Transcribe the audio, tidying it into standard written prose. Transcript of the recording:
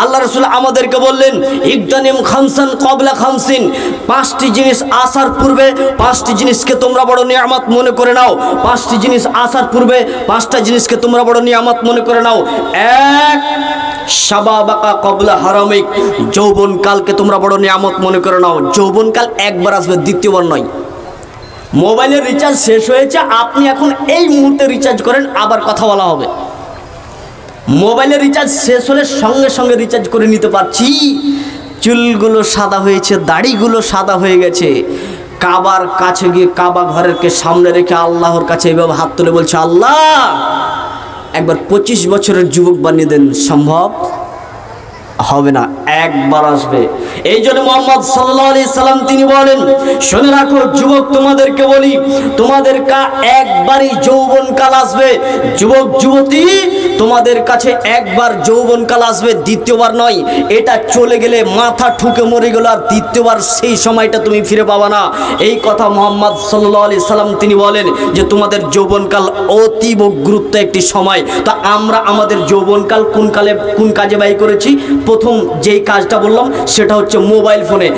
আল্লাহ রাসূল আমাদেরকে বললেন ইগতানিম খামসান ক্বাবলা খামসিন, পাঁচটি জিনিস আসার পূর্বে পাঁচটি জিনিসকে তোমরা বড় নিয়ামত মনে করে নাও। পাঁচটি জিনিস আসার পূর্বে পাঁচটা জিনিসকে তোমরা বড় নিয়ামত মনে করে নাও। এক, শাবাবাকা ক্বাবলা হারামিক, যৌবনকালকে তোমরা বড় নিয়ামত মনে করে নাও। যৌবনকাল একবার আসবে, দ্বিতীয়বার নয়। মোবাইলের রিচার্জ শেষ হয়েছে, আপনি এখন এই মুহূর্তে রিচার্জ করেন, আবার কথা বলা হবে। মোবাইলের রিচার্জ শেষ হলে সঙ্গে সঙ্গে রিচার্জ করে নিতে পারছি। চুলগুলো সাদা হয়েছে, দাড়িগুলো সাদা হয়ে গেছে, কাবার কাছে গিয়ে কাবা ঘরেরকে সামনে রেখে আল্লাহর কাছে এইভাবে হাত তুলে বলছে, আল্লাহ একবার 25 বছরের যুবক বানিয়ে দেন। সম্ভব হবে না, একবার আসবে। এই জন্য মুহাম্মদ সাল্লাল্লাহু আলাইহি সাল্লাম তিনি বলেন, শুনে রাখো যুবক, তোমাদেরকে বলি, তোমাদের একবারই যৌবনকাল আসবে। যুবক যুবতী, তোমাদের কাছে একবার যৌবনকাল আসবে, দ্বিতীয়বার নয়। এটা চলে গেলে মাথা ঠুকে মরে গেল, আর দ্বিতীয়বার সেই সময়টা তুমি ফিরে পাবা না। এই কথা মুহাম্মদ সাল্লাল্লাহু আলাইহি সাল্লাম তিনি বলেন যে তোমাদের যৌবনকাল অতীব গুরুত্ব একটি সময়। তা আমরা আমাদের যৌবনকাল কোন কাজে ব্যয় করেছি? প্রথম যেই কাজটা বললাম সেটা হচ্ছে মোবাইল ফোনে।